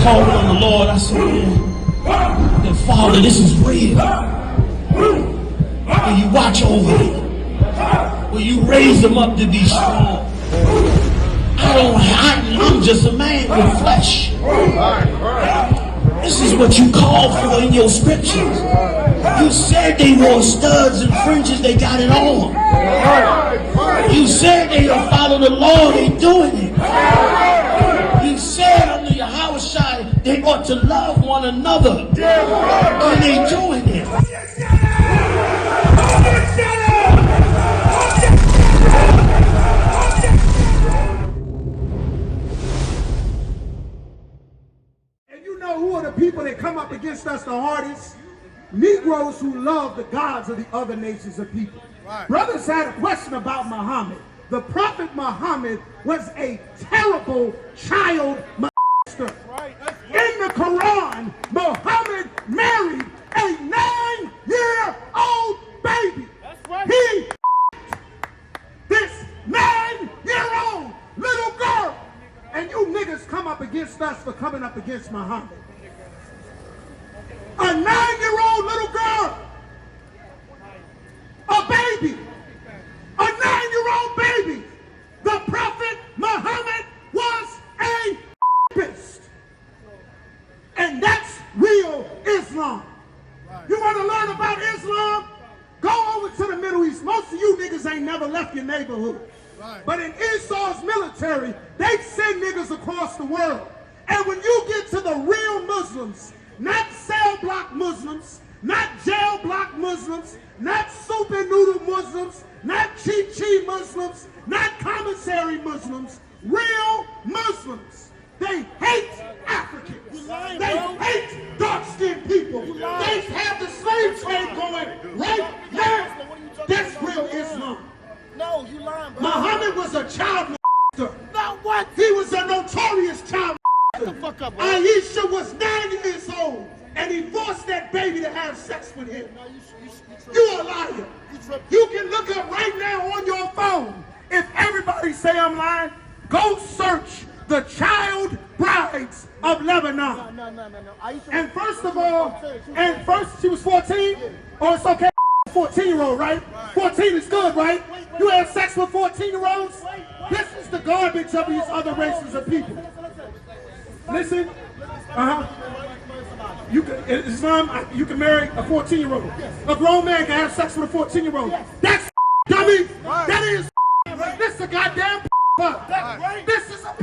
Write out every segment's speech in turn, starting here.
called on the Lord. I said, man, that Father, this is real. Will you watch over him? Will you raise him up to be strong? I'm just a man with flesh. This is what you called for in your scriptures. You said they wore studs and fringes, they got it on. You said they will follow the law, they doing it. You said under Yahanna they ought to love one another, and they doing it. And you know who are the people that come up against us the hardest? Negroes who love the gods of the other nations of people. Right. Brothers had a question about Muhammad. The Prophet Muhammad was a terrible child molester. Right. In the Quran, Muhammad married a 9-year-old baby. That's right. He this 9-year-old little girl. And you niggas come up against us for coming up against Muhammad. A 9-year-old little girl. A baby. A 9-year-old baby. The Prophet Muhammad was a rapist. And that's real Islam. Right. You want to learn about Islam? Go over to the Middle East. Most of you niggas ain't never left your neighborhood. Right. But in Esau's military, they send niggas across the world. And when you get to the real Muslims, not cell block Muslims, not jail block Muslims, not soup and noodle Muslims, not cheap Muslims, not commissary Muslims, real Muslims. They hate Africans. They hate dark-skinned people. They have the slave trade going right now. That's real Islam. No, you lying, bro. Muhammad was a child molester. No, what? He was a notorious child molester. Shut the fuck up, bro. I.S.U.P.K was 9 years old, and he forced that baby to have sex with him. No, You're a liar. You can look up right now on your phone. If everybody say I'm lying, go search the child brides of Lebanon. No. And first of all, she was 14? Oh, it's okay. 14-year-old, right? 14 is good, right? You have sex with 14-year-olds? This is the garbage of these other races of people. Listen. You can, in Islam, you can marry a 14-year-old. A grown man can have sex with a 14-year-old. That's dummy. That is. This is a goddamn. This is a.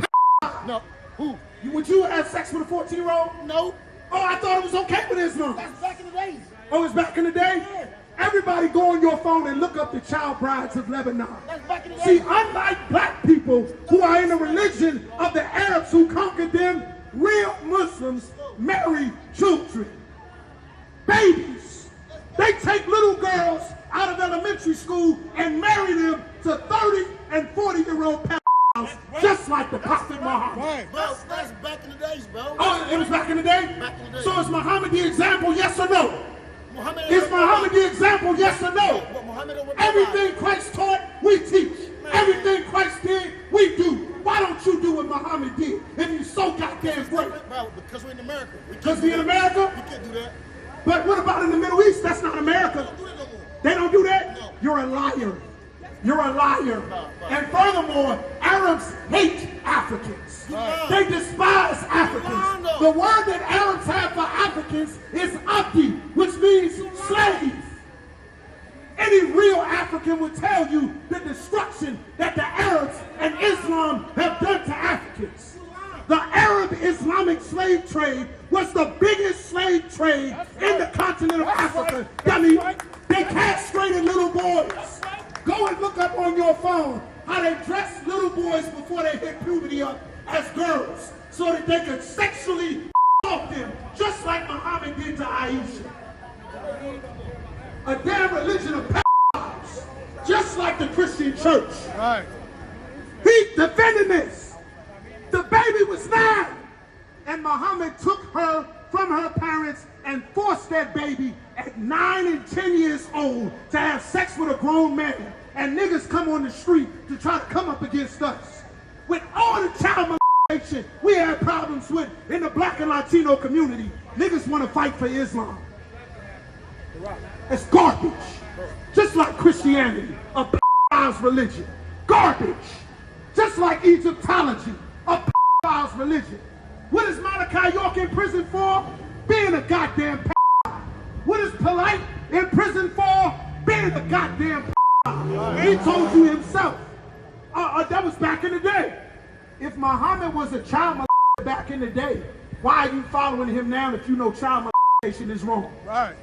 No. Who? Would you have sex with a 14-year-old? No. Oh, I thought it was okay with Islam. That's back in the days. Oh, it's back in the day? Yeah. Everybody go on your phone and look up the child brides of Lebanon. That's back in the day. See, unlike black people who are in the religion of the Arabs who conquered them, real Muslims marry children, babies. They take little girls out of elementary school and marry them to 30 and 40-year-old pedophiles, just like the Prophet Muhammad. Right. Bro, that's back in the days, bro. Oh, it was back in the day? Back in the day. So is Muhammad the example, yes or no? Is Muhammad the example, yes or no? Everything Christ taught, we teach. Everything Christ did, we do. Why don't you do what Muhammad did if you so goddamn great? Bro, because we're in America. Because we're in America? We can't do that. But what about in the Middle East? That's not America. They don't do that? No. You're a liar. You're a liar. No. And furthermore, Arabs hate Africans. They despise Africans. The word that Arabs have for Africans is abdi, which means slave. Any real African would tell you the destruction that the Arabs and Islam have done to Africans. The Arab-Islamic slave trade was the biggest slave trade in the continent of Africa. Dummy, they castrated little boys. Go and look up on your phone how they dressed little boys before they hit puberty up as girls so that they could sexually off them, just like Muhammad did to Aisha. A damn religion of pedophiles, just like the Christian church. Right. He defended this. The baby was 9, and Muhammad took her from her parents and forced that baby at 9 and 10 years old to have sex with a grown man. And niggas come on the street to try to come up against us with all the child we had problems with in the black and Latino community. Niggas want to fight for Islam. It's garbage. Just like Christianity, a pedophile's religion. Garbage. Just like Egyptology, a pedophile's religion. What is Malachi York in prison for? Being a goddamn pedophile. What is Polite in prison for? Being a goddamn pedophile. He told you himself. That was back in the day. If Muhammad was a child molester back in the day, why are you following him now if you know child molestation is wrong? Right.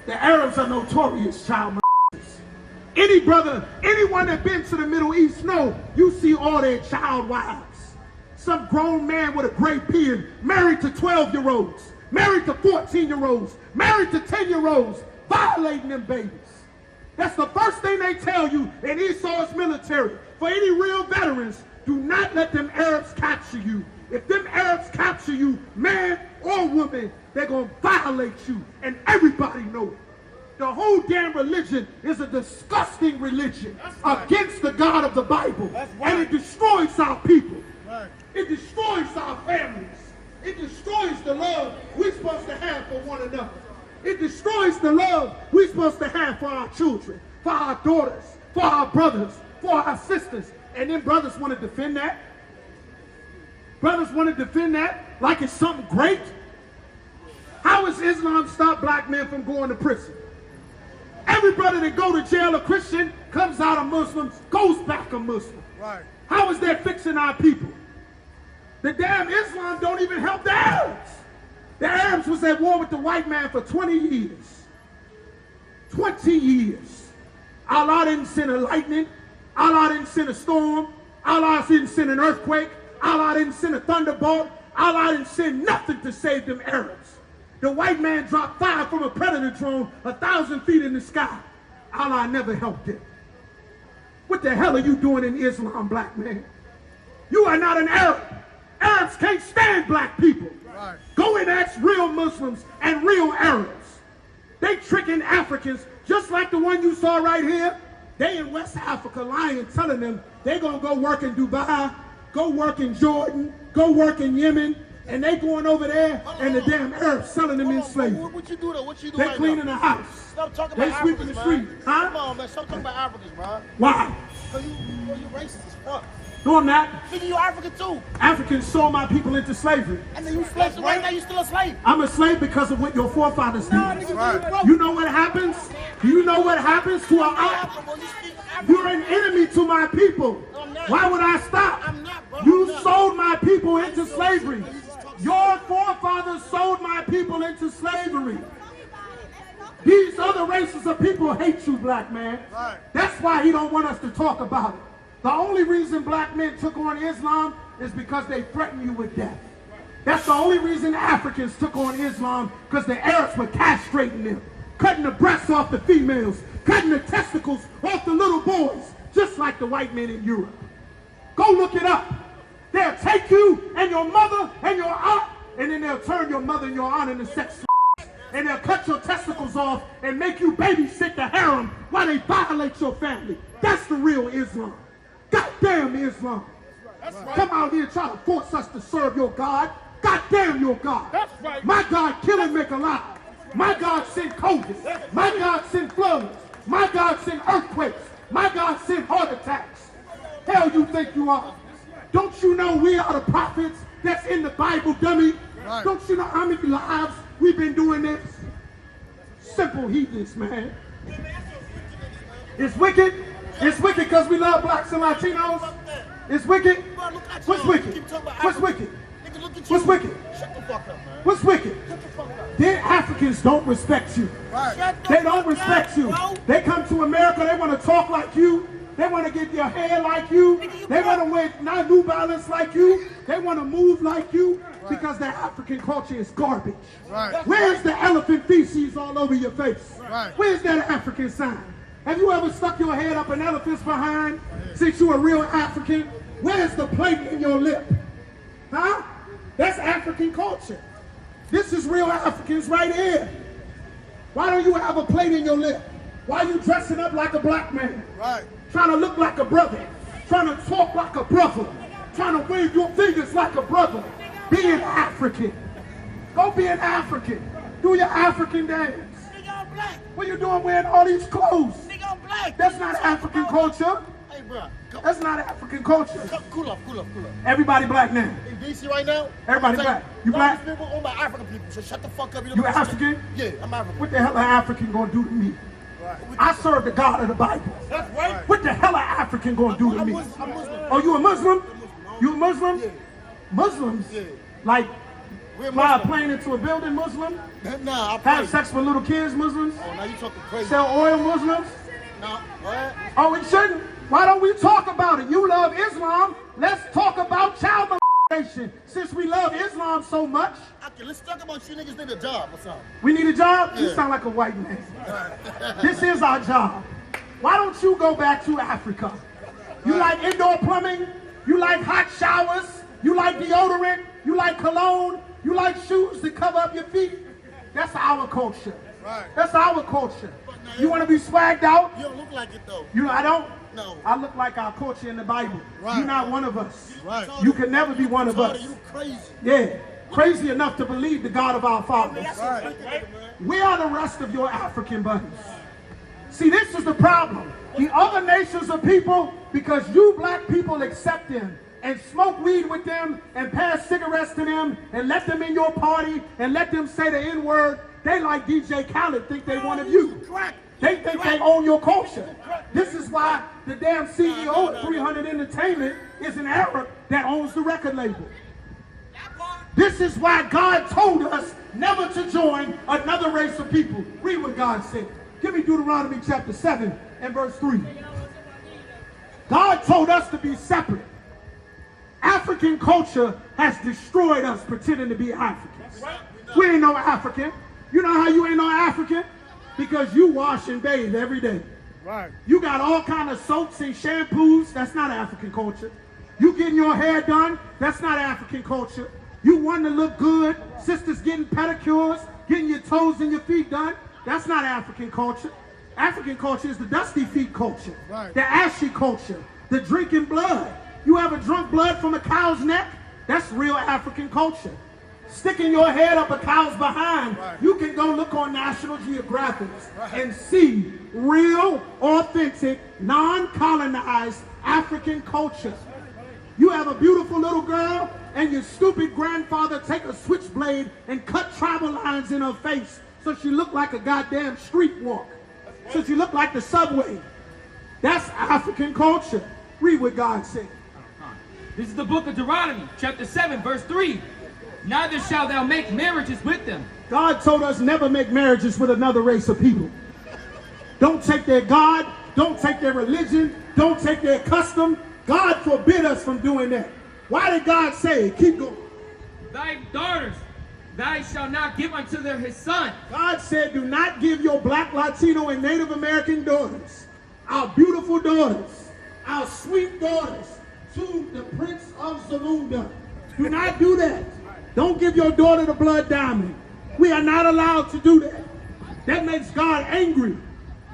The Arabs are notorious child molesters. Any brother, anyone that been to the Middle East know, you see all their child wives. Some grown man with a gray beard, married to 12-year-olds, married to 14-year-olds, married to 10-year-olds, violating them babies. That's the first thing they tell you in Esau's military. For any real veterans, do not let them Arabs capture you. If them Arabs capture you, man or woman, they're going to violate you. And everybody knows it. The whole damn religion is a disgusting religion against the God of the Bible. And it destroys our people. It destroys our families. It destroys the love we're supposed to have for one another. It destroys the love we're supposed to have for our children, for our daughters, for our brothers, for our sisters. And then brothers want to defend that. Brothers want to defend that like it's something great. How has Islam stopped black men from going to prison? Every brother that go to jail a Christian comes out a Muslim, goes back a Muslim. Right. How is that fixing our people? The damn Islam don't even help the Arabs. The Arabs was at war with the white man for 20 years. 20 years. Allah didn't send a lightning. Allah didn't send a storm. Allah didn't send an earthquake. Allah didn't send a thunderbolt. Allah didn't send nothing to save them Arabs. The white man dropped fire from a predator drone 1,000 feet in the sky. Allah never helped them. What the hell are you doing in Islam, black man? You are not an Arab. Arabs can't stand black people. Right. Go and ask real Muslims and real Arabs. They tricking Africans just like the one you saw right here. They in West Africa lying, telling them they gonna go work in Dubai, go work in Jordan, go work in Yemen, and they going over there and the damn Arabs selling them in slavery. What you do though? What you do? They right cleaning now? the house. Stop talking They about sweeping Africans, the street. man. Huh? Come on, man. Stop talking about Africans, bro. Why? Cause you racist as fuck. No, I'm not. Nigga, you African too. Africans sold my people into slavery. And then you slave, so right now you still a slave. I'm a slave because of what your forefathers did. Nah, nigga, Right. you broke. You know what happens? Do you know what happens to a You're an enemy to my people. No, I'm not. Why would I stop? I'm not, bro. You I'm not. sold my people into slavery. Your forefathers sold my people into slavery. These other races of people hate you, black man. Right. That's why he don't want us to talk about it. The only reason black men took on Islam is because they threatened you with death. That's the only reason Africans took on Islam, because the Arabs were castrating them, cutting the breasts off the females, cutting the testicles off the little boys, just like the white men in Europe. Go look it up. They'll take you and your mother and your aunt, and then they'll turn your mother and your aunt into sex slaves. And they'll cut your testicles off and make you babysit the harem while they violate your family. That's the real Islam. Goddamn Islam. That's right. Come out here and try to force us to serve your God. Goddamn your God. That's right. My God kill and make alive. My God send COVID. My God send floods. My God send earthquakes. My God send heart attacks. Hell you think you are? Don't you know we are the prophets that's in the Bible, dummy? Right. Don't you know how many lives we've been doing this? Simple heathens, man. It's wicked. It's wicked because we love blacks and Latinos. It's wicked. Bro, look at What's you. wicked? You keep talking about What's Africa. wicked? Nigga, look at you. What's wicked? Shut the fuck up, man. What's wicked? Shut the fuck up. Then Africans don't respect you. Right. Shut the They don't fuck respect up, you. bro. They come to America, they want to talk like you. They want to get their hair like you. They want to wear New Balance like you. They want to move like you because their African culture is garbage. Right. Where's the elephant feces all over your face? Right. Where's that African sign? Have you ever stuck your head up an elephant's behind since you're a real African? Where's the plate in your lip? Huh? That's African culture. This is real Africans right here. Why don't you have a plate in your lip? Why are you dressing up like a black man? Right. Trying to look like a brother. Trying to talk like a brother. trying to wave your fingers like a brother. Be an African. Go be an African. Do your African dance. Nigga, I'm black. What you doing wearing all these clothes? Nigga, I'm black. That's not African culture. Hey, bro. That's not African culture. Cool off. Everybody black now. In DC right now? Everybody I'm black. saying, You black? People owned by African people, so shut the fuck up. You African? Yeah, I'm African. What the hell are African gonna do to me? Right. I serve the God of the Bible. That's right. What the hell are African gonna do to I'm me? Muslim. Oh, you a Muslim? You a Muslim? Yeah. Muslims? Yeah. like We're fly a Muslim. plane into a building Muslim? Nah, I pray. Have sex with little kids Muslims? Oh, now you talking crazy. Sell oil Muslims? Nah, what? Oh, it shouldn't. Why don't we talk about it? You love Islam. Let's talk about child molestation. Since we love Islam so much, Okay, let's talk about you niggas need a job or something. we need a job? You Yeah. sound like a white man. This is our job. Why don't you go back to Africa? You like indoor plumbing? You like hot showers? You like deodorant? You like cologne? You like shoes to cover up your feet? That's our culture. Right. That's our culture. You want to be swagged out? You don't look like it though. You know, I don't. No. I look like our culture in the Bible. Right. You're not one of us. Right. You can never be one of us. You crazy. Yeah. Crazy enough to believe the God of our fathers. Right. We are the rest of your African buddies. See, this is the problem. The other nations of people, because you black people accept them and smoke weed with them and pass cigarettes to them and let them in your party and let them say the N-word, they like DJ Khaled think they one of you. They think they own your culture. This is why the damn CEO of 300 Entertainment is an Arab that owns the record label. This is why God told us never to join another race of people. Read what God said. Give me Deuteronomy chapter 7 and verse 3. God told us to be separate. African culture has destroyed us pretending to be Africans. We ain't no African. You know how you ain't no African? Because you wash and bathe every day. Right. You got all kind of soaps and shampoos. That's not African culture. You getting your hair done. That's not African culture. You want to look good. Sisters getting pedicures, getting your toes and your feet done. That's not African culture. African culture is the dusty feet culture. Right. The ashy culture. The drinking blood. You ever drunk blood from a cow's neck? That's real African culture. Sticking your head up a cow's behind. Right. You can go look on National Geographic and see real, authentic, non-colonized African culture. You have a beautiful little girl and your stupid grandfather take a switchblade and cut tribal lines in her face so she look like a goddamn street walk. So she look like the subway. That's African culture. Read what God said. This is the book of Deuteronomy, chapter 7, verse 3. Neither shalt thou make marriages with them. God told us never make marriages with another race of people. Don't take their God. Don't take their religion. Don't take their custom. God forbid us from doing that. Why did God say, keep going? Thy daughters thou shalt not give unto his son. God said, do not give your black, Latino, and Native American daughters, our beautiful daughters, our sweet daughters, to the Prince of Zamunda. Do not do that. Don't give your daughter the blood diamond. We are not allowed to do that. That makes God angry.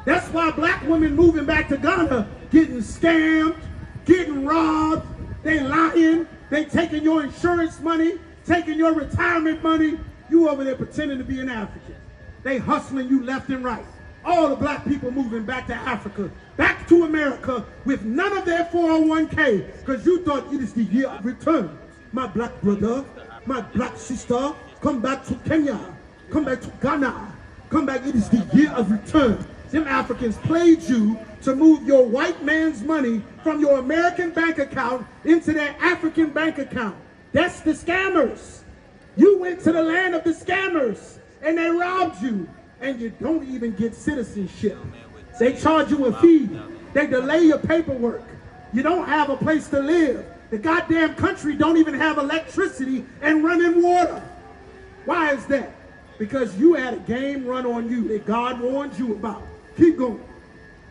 That's why black women moving back to Ghana getting scammed, getting robbed, they lying, they taking your insurance money, taking your retirement money. You over there pretending to be an African. They hustling you left and right. All the black people moving back to Africa, back to America with none of their 401k because you thought it is the year of return. My black brother, my black sister, come back to Kenya, come back to Ghana, come back, it is the year of return. Them Africans played you to move your white man's money from your American bank account into their African bank account. That's the scammers. You went to the land of the scammers and they robbed you and you don't even get citizenship. They charge you a fee. They delay your paperwork. You don't have a place to live. The goddamn country don't even have electricity and running water. Why is that? Because you had a game run on you that God warned you about. Keep going.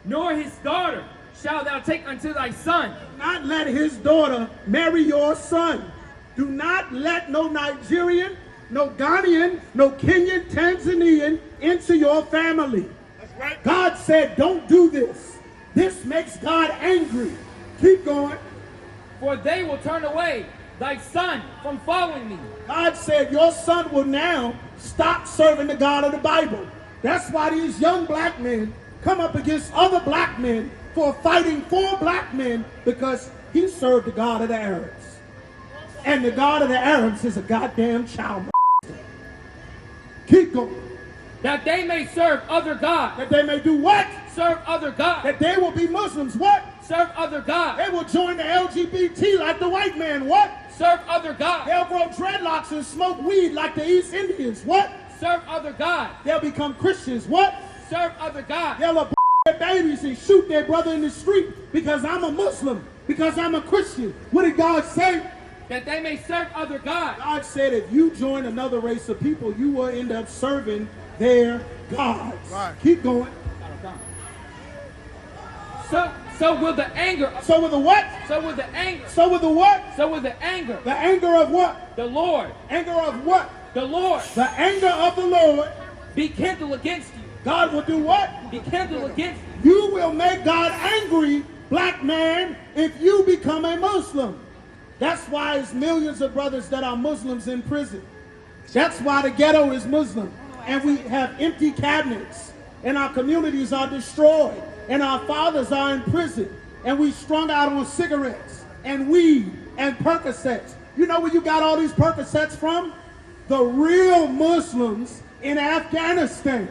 Nor his daughter shalt thou take unto thy son. Do not let his daughter marry your son. Do not let no Nigerian, no Ghanaian, no Kenyan, Tanzanian into your family. That's right. God said, don't do this. This makes God angry. Keep going. For they will turn away thy son from following me. God said your son will now stop serving the God of the Bible. That's why these young black men come up against other black men for fighting for black men, because he served the God of the Arabs. And the God of the Arabs is a goddamn child. Keep going. That they may serve other gods. That they may do what? Serve other gods. That they will be Muslims. What? Serve other gods. They will join the LGBT like the white man. What? Serve other gods. They'll grow dreadlocks and smoke weed like the East Indians. What? Serve other gods. They'll become Christians. What? Serve other gods. They'll abort their babies and shoot their brother in the street because I'm a Muslim, because I'm a Christian. What did God say? That they may serve other gods. God said if you join another race of people, you will end up serving their gods. Right. Keep going. So will the anger. So with the what? So will the anger. So with the what? So will the anger. The anger of what? The Lord. Anger of what? The Lord. The anger of the Lord. Be kindled against you. God will do what? Be kindled against you. You will make God angry, black man, if you become a Muslim. That's why there's millions of brothers that are Muslims in prison. That's why the ghetto is Muslim. And we have empty cabinets. And our communities are destroyed. And our fathers are in prison. And we strung out on cigarettes and weed and Percocets. You know where you got all these Percocets from? The real Muslims in Afghanistan.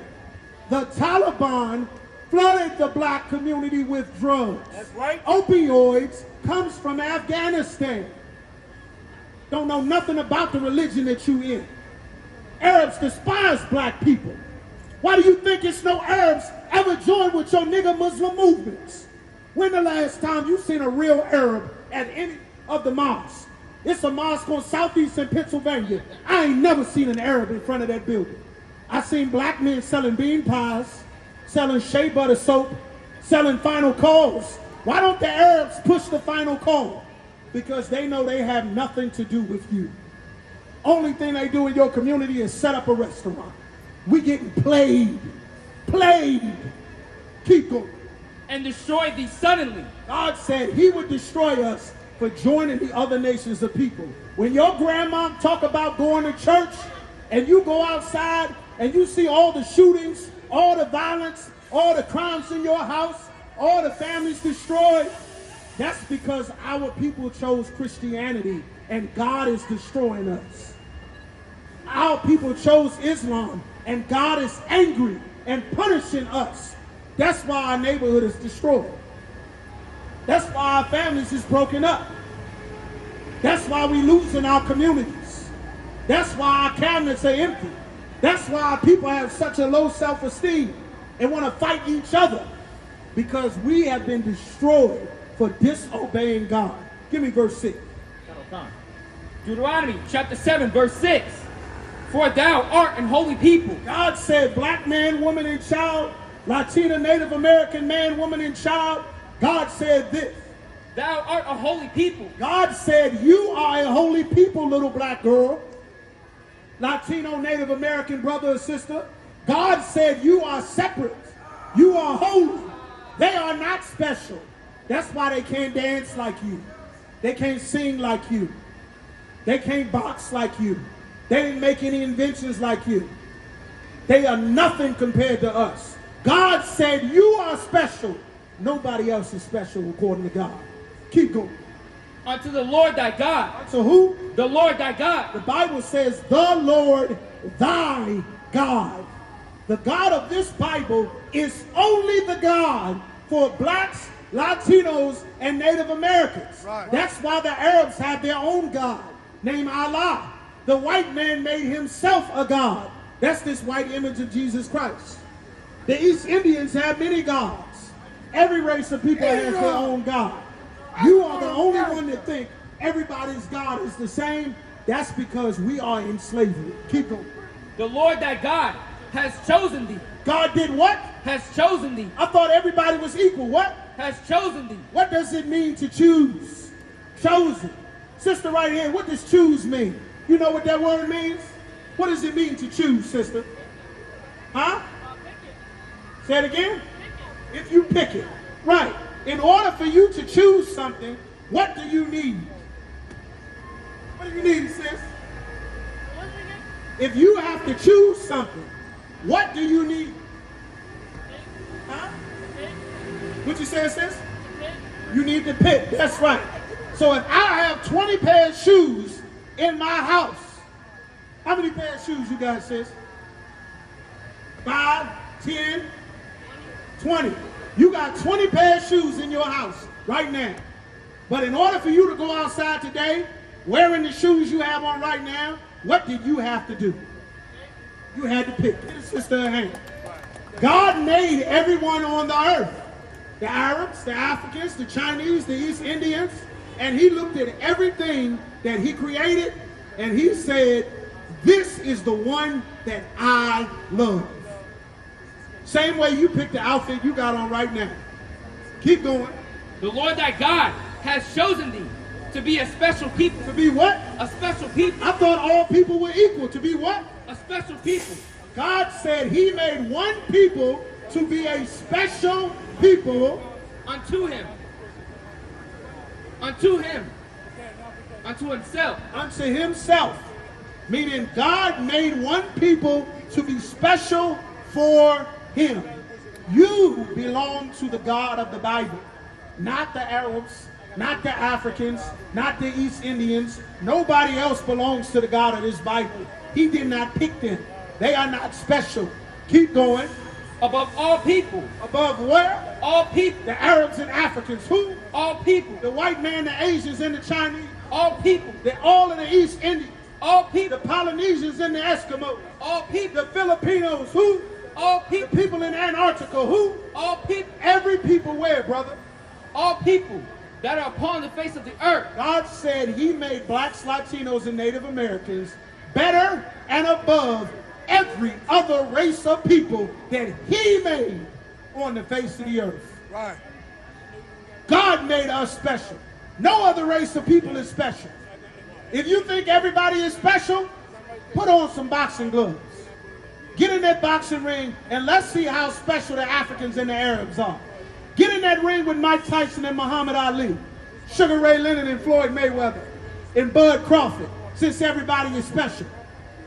The Taliban flooded the black community with drugs. That's right. Opioids comes from Afghanistan. Don't know nothing about the religion that you in. Arabs despise black people. Why do you think it's no Arabs ever joined with your nigga Muslim movements? When the last time you seen a real Arab at any of the mosques? It's a mosque on Southeastern Pennsylvania. I ain't never seen an Arab in front of that building. I seen black men selling bean pies, selling shea butter soap, selling final calls. Why don't the Arabs push the final call? Because they know they have nothing to do with you. Only thing they do in your community is set up a restaurant. We getting played. Keep going. And destroy thee suddenly. God said he would destroy us for joining the other nations of people. When your grandma talk about going to church and you go outside and you see all the shootings, all the violence, all the crimes in your house, all the families destroyed, that's because our people chose Christianity and God is destroying us. Our people chose Islam and God is angry and punishing us. That's why our neighborhood is destroyed. That's why our families is broken up. That's why we losing our communities. That's why our cabinets are empty. That's why our people have such a low self-esteem and want to fight each other, because we have been destroyed for disobeying God. Give me verse 6. Deuteronomy chapter 7 verse 6. For thou art an holy people. God said, black man, woman, and child, Latina, Native American man, woman, and child. God said this. Thou art a holy people. God said, you are a holy people, little black girl. Latino, Native American brother or sister. God said, you are separate. You are holy. They are not special. That's why they can't dance like you. They can't sing like you. They can't box like you. They didn't make any inventions like you. They are nothing compared to us. God said you are special. Nobody else is special according to God. Keep going. Unto the Lord thy God. So who? The Lord thy God. The Bible says the Lord thy God. The God of this Bible is only the God for blacks, Latinos, and Native Americans. Right. That's why the Arabs have their own God named Allah. The white man made himself a God. That's this white image of Jesus Christ. The East Indians have many gods. Every race of people has their own God. You are the only one that think everybody's God is the same. That's because we are in slavery. Keep going. The Lord thy God has chosen thee. God did what? Has chosen thee. I thought everybody was equal. What? Has chosen thee. What does it mean to choose? Chosen. Sister right here, what does choose mean? You know what that word means? What does it mean to choose, sister? Huh? Say it again. If you pick it. Right. In order for you to choose something, What do you need? What do you need, sis? If you have to choose something, what do you need? Huh? What you say, sis? You need to pick. That's right. So if I have 20 pairs of shoes in my house, how many pairs of shoes you got, sis? 5, 10, 20. You got 20 pairs of shoes in your house right now. But in order for you to go outside today, wearing the shoes you have on right now, what did you have to do? You had to pick. Get a sister a hand. God made everyone on the earth. The Arabs, the Africans, the Chinese, the East Indians, and he looked at everything that he created and he said, this is the one that I love. Same way you picked the outfit you got on right now. Keep going. The Lord thy God has chosen thee to be a special people. To be what? A special people. I thought all people were equal. To be what? A special people. God said he made one people to be a special people unto him. Unto him. Unto himself. Unto himself. Meaning God made one people to be special for him. You belong to the God of the Bible. Not the Arabs, not the Africans, not the East Indians. Nobody else belongs to the God of this Bible. He did not pick them. They are not special. Keep going. Above all people. Above where? All people. The Arabs and Africans. Who? All people. The white man, the Asians, and the Chinese. All people. All of the East Indians. All people. The Polynesians and the Eskimos. All people. The Filipinos. Who? All people. The people in Antarctica. Who? All people. Every people where, brother? All people that are upon the face of the earth. God said he made blacks, Latinos, and Native Americans better and above every other race of people that he made on the face of the earth. Right. God made us special. No other race of people is special. If you think everybody is special, put on some boxing gloves. Get in that boxing ring and let's see how special the Africans and the Arabs are. Get in that ring with Mike Tyson and Muhammad Ali, Sugar Ray Leonard and Floyd Mayweather, and Bud Crawford, since everybody is special.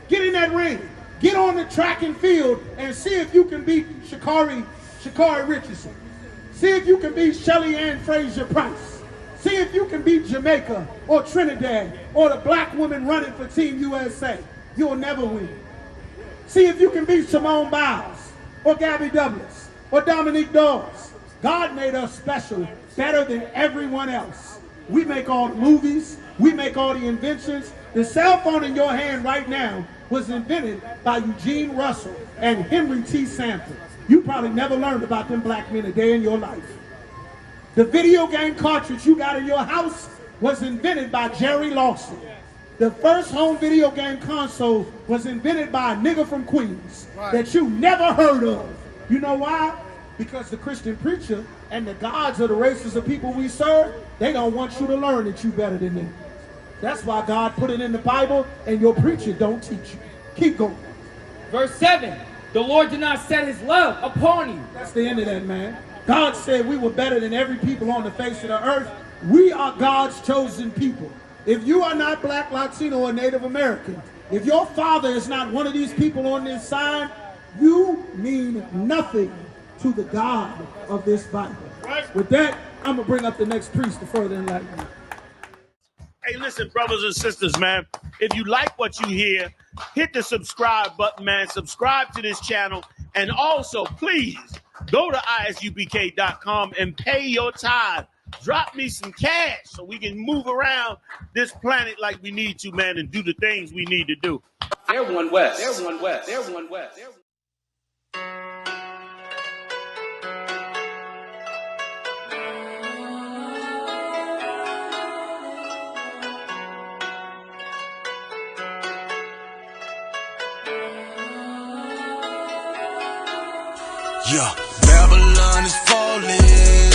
Get in that ring. Get on the track and field and see if you can beat Sha'Carri Richardson. See if you can beat Shelly Ann Fraser Price. See if you can beat Jamaica or Trinidad or the black woman running for Team USA. You'll never win. See if you can beat Simone Biles or Gabby Douglas or Dominique Dawes. God made us special, better than everyone else. We make all the movies. We make all the inventions. The cell phone in your hand right now was invented by Eugene Russell and Henry T. Sanford. You probably never learned about them black men a day in your life. The video game cartridge you got in your house was invented by Jerry Lawson. The first home video game console was invented by a nigga from Queens that you never heard of. You know why? Because the Christian preacher and the gods of the races of people we serve, they don't want you to learn that you better than them. That's why God put it in the Bible and your preacher don't teach you. Keep going. Verse 7, the Lord did not set his love upon you. That's the end of that, man. God said we were better than every people on the face of the earth. We are God's chosen people. If you are not black, Latino, or Native American, if your father is not one of these people on this sign, you mean nothing to the God of this Bible. Right. With that, I'm going to bring up the next priest to further enlighten you. Hey, listen, brothers and sisters, man. If you like what you hear, hit the subscribe button, man. Subscribe to this channel. And also, please, go to ISUPK.com and pay your tithe. Drop me some cash so we can move around this planet like we need to, man, and do the things we need to do. They're one west. They're one west. They're one west. Yeah, Babylon is falling.